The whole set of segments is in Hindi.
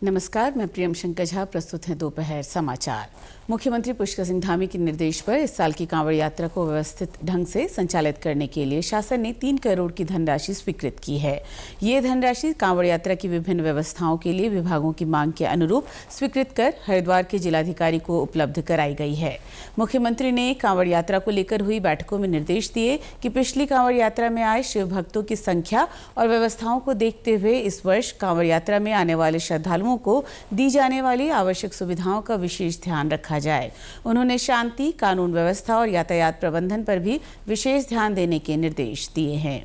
नमस्कार, मैं प्रियम शंकर झा। प्रस्तुत हैं दोपहर समाचार। मुख्यमंत्री पुष्कर सिंह धामी के निर्देश पर इस साल की कांवड़ यात्रा को व्यवस्थित ढंग से संचालित करने के लिए शासन ने 3 करोड़ की धनराशि स्वीकृत की है। ये धनराशि कांवड़ यात्रा की विभिन्न व्यवस्थाओं के लिए विभागों की मांग के अनुरूप स्वीकृत कर हरिद्वार के जिलाधिकारी को उपलब्ध कराई गई है। मुख्यमंत्री ने कांवड़ यात्रा को लेकर हुई बैठकों में निर्देश दिए कि पिछली कांवड़ यात्रा में आए शिव भक्तों की संख्या और व्यवस्थाओं को देखते हुए इस वर्ष कांवड़ यात्रा में आने वाले श्रद्धालुओं को दी जाने वाली आवश्यक सुविधाओं का विशेष ध्यान रखा जाए। उन्होंने शांति, कानून व्यवस्था और यातायात प्रबंधन पर भी विशेष ध्यान देने के निर्देश दिए हैं।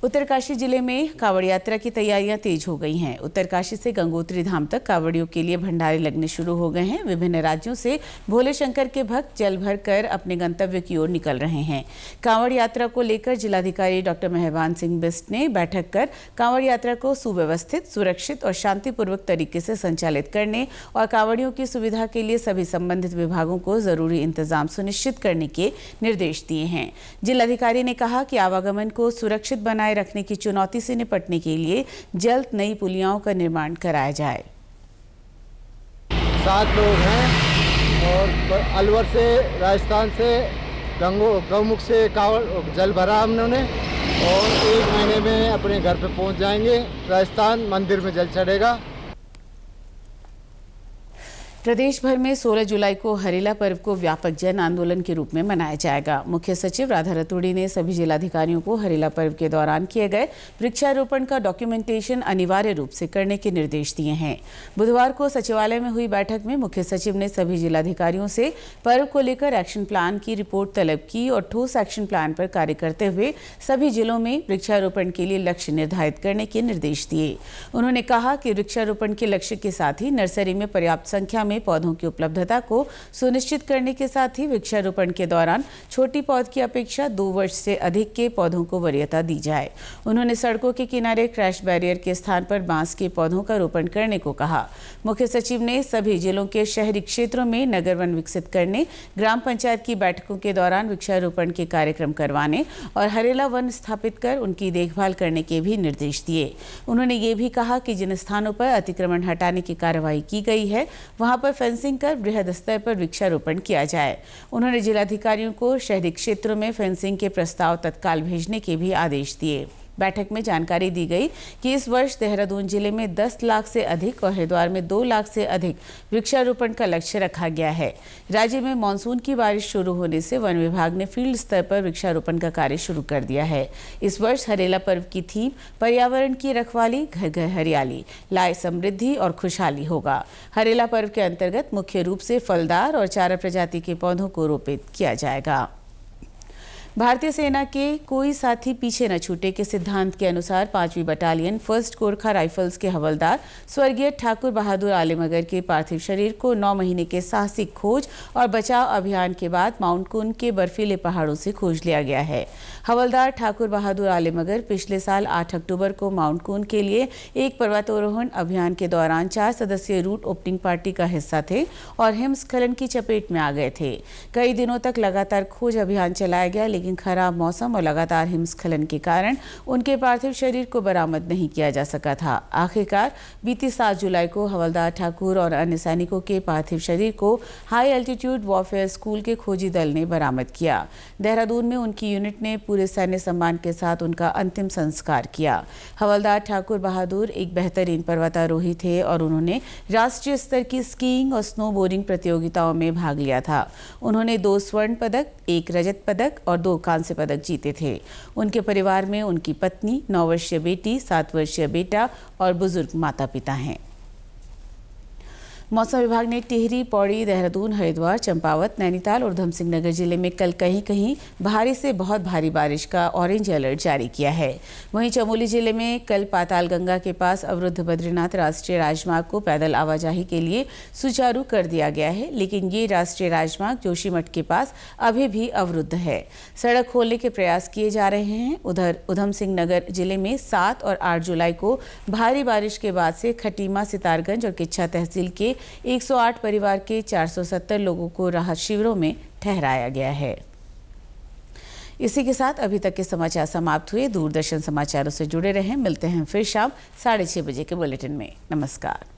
उत्तरकाशी जिले में कांवड़ यात्रा की तैयारियां तेज हो गई हैं। उत्तरकाशी से गंगोत्री धाम तक कांवड़ियों के लिए भंडारे लगने शुरू हो गए हैं। विभिन्न राज्यों से भोले शंकर के भक्त जल भर कर अपने गंतव्य की ओर निकल रहे हैं। कांवड़ यात्रा को लेकर जिलाधिकारी डॉक्टर मेहरबान सिंह बिस्ट ने बैठक कर कांवड़ यात्रा को सुव्यवस्थित, सुरक्षित और शांतिपूर्वक तरीके से संचालित करने और कांवड़ियों की सुविधा के लिए सभी संबंधित विभागों को जरूरी इंतजाम सुनिश्चित करने के निर्देश दिए हैं। जिलाधिकारी ने कहा कि आवागमन को सुरक्षित बनाए रखने की चुनौती से निपटने के लिए जल्द नई पुलियाओं का निर्माण कराया जाए। 7 लोग हैं और अलवर से, राजस्थान से, गौमुख से कांवड़ जल भरा हमने और 1 महीने में अपने घर पे पहुंच जाएंगे। राजस्थान मंदिर में जल चढ़ेगा। प्रदेश भर में 16 जुलाई को हरेला पर्व को व्यापक जन आंदोलन के रूप में मनाया जाएगा। मुख्य सचिव राधा रतूड़ी ने सभी जिलाधिकारियों को हरेला पर्व के दौरान किए गए वृक्षारोपण का डॉक्यूमेंटेशन अनिवार्य रूप से करने के निर्देश दिए हैं। बुधवार को सचिवालय में हुई बैठक में मुख्य सचिव ने सभी जिलाधिकारियों से पर्व को लेकर एक्शन प्लान की रिपोर्ट तलब की और ठोस एक्शन प्लान पर कार्य करते हुए सभी जिलों में वृक्षारोपण के लिए लक्ष्य निर्धारित करने के निर्देश दिए। उन्होंने कहा कि वृक्षारोपण के लक्ष्य के साथ ही नर्सरी में पर्याप्त संख्या में पौधों की उपलब्धता को सुनिश्चित करने के साथ ही वृक्षारोपण के दौरान छोटी पौध की अपेक्षा 2 वर्ष से अधिक के पौधों को वरीयता दी जाए। उन्होंने सड़कों के किनारे क्रैश बैरियर के स्थान पर बांस के पौधों का रोपण करने को कहा। मुख्य सचिव ने सभी जिलों के शहरी क्षेत्रों में नगर वन विकसित करने, ग्राम पंचायत की बैठकों के दौरान वृक्षारोपण के कार्यक्रम करवाने और हरेला वन स्थापित कर उनकी देखभाल करने के भी निर्देश दिए। उन्होंने ये भी कहा कि जिन स्थानों पर अतिक्रमण हटाने की कार्रवाई की गई है वहां पर फेंसिंग कर बृहद स्तर पर वृक्षारोपण किया जाए। उन्होंने जिलाधिकारियों को शहरी क्षेत्रों में फेंसिंग के प्रस्ताव तत्काल भेजने के भी आदेश दिए। बैठक में जानकारी दी गई कि इस वर्ष देहरादून जिले में 10 लाख से अधिक और हरिद्वार में 2 लाख से अधिक वृक्षारोपण का लक्ष्य रखा गया है। राज्य में मानसून की बारिश शुरू होने से वन विभाग ने फील्ड स्तर पर वृक्षारोपण का कार्य शुरू कर दिया है। इस वर्ष हरेला पर्व की थीम पर्यावरण की रखवाली, घर घर हरियाली, लाए समृद्धि और खुशहाली होगा। हरेला पर्व के अंतर्गत मुख्य रूप से फलदार और चारा प्रजाति के पौधों को रोपित किया जाएगा। भारतीय सेना के कोई साथी पीछे न छूटे के सिद्धांत के अनुसार 5वीं बटालियन 1st गोरखा राइफल्स के हवलदार स्वर्गीय ठाकुर बहादुर आलेमगर के पार्थिव शरीर को 9 महीने के साहसिक खोज और बचाव अभियान के बाद माउंट कून के बर्फीले पहाड़ों से खोज लिया गया है। हवलदार ठाकुर बहादुर आलेमगर पिछले साल 8 अक्टूबर को माउंट कून के लिए एक पर्वतारोहण अभियान के दौरान 4 सदस्यीय रूट ओपनिंग पार्टी का हिस्सा थे और हिमस्खलन की चपेट में आ गए थे। कई दिनों तक लगातार खोज अभियान चलाया गया, लेकिन खराब मौसम और लगातार हिमस्खलन के कारण उनके पार्थिव शरीर को बरामद नहीं किया जा सका था। आखिरकार बीती 7 जुलाई को हवलदार ठाकुर और अन्य सैनिकों के पार्थिव शरीर को हाई एल्टीट्यूड वॉरफेयर स्कूल के खोजी दल ने बरामद किया। देहरादून में उनकी यूनिट ने पूरे सैन्य सम्मान के साथ उनका अंतिम संस्कार किया। हवलदार ठाकुर बहादुर एक बेहतरीन पर्वतारोही थे और उन्होंने राष्ट्रीय स्तर की स्कीइंग और स्नोबोर्डिंग प्रतियोगिताओं में भाग लिया था। उन्होंने 2 स्वर्ण पदक, 1 रजत पदक और 2 कांस्य पदक जीते थे। उनके परिवार में उनकी पत्नी, 9 वर्षीय बेटी, 7 वर्षीय बेटा और बुजुर्ग माता पिता हैं। मौसम विभाग ने टिहरी, पौड़ी, देहरादून, हरिद्वार, चंपावत, नैनीताल और उधमसिंह नगर जिले में कल कहीं कहीं भारी से बहुत भारी बारिश का ऑरेंज अलर्ट जारी किया है। वहीं चमोली जिले में कल पाताल गंगा के पास अवरुद्ध बद्रीनाथ राष्ट्रीय राजमार्ग को पैदल आवाजाही के लिए सुचारू कर दिया गया है, लेकिन ये राष्ट्रीय राजमार्ग जोशीमठ के पास अभी भी अवरुद्ध है। सड़क खोलने के प्रयास किए जा रहे हैं। उधर उधमसिंह नगर जिले में 7 और 8 जुलाई को भारी बारिश के बाद से खटीमा, सितारगंज और किच्छा तहसील के 108 परिवार के 470 लोगों को राहत शिविरों में ठहराया गया है। इसी के साथ अभी तक के समाचार समाप्त हुए। दूरदर्शन समाचारों से जुड़े रहें। मिलते हैं फिर शाम 6:30 बजे के बुलेटिन में। नमस्कार।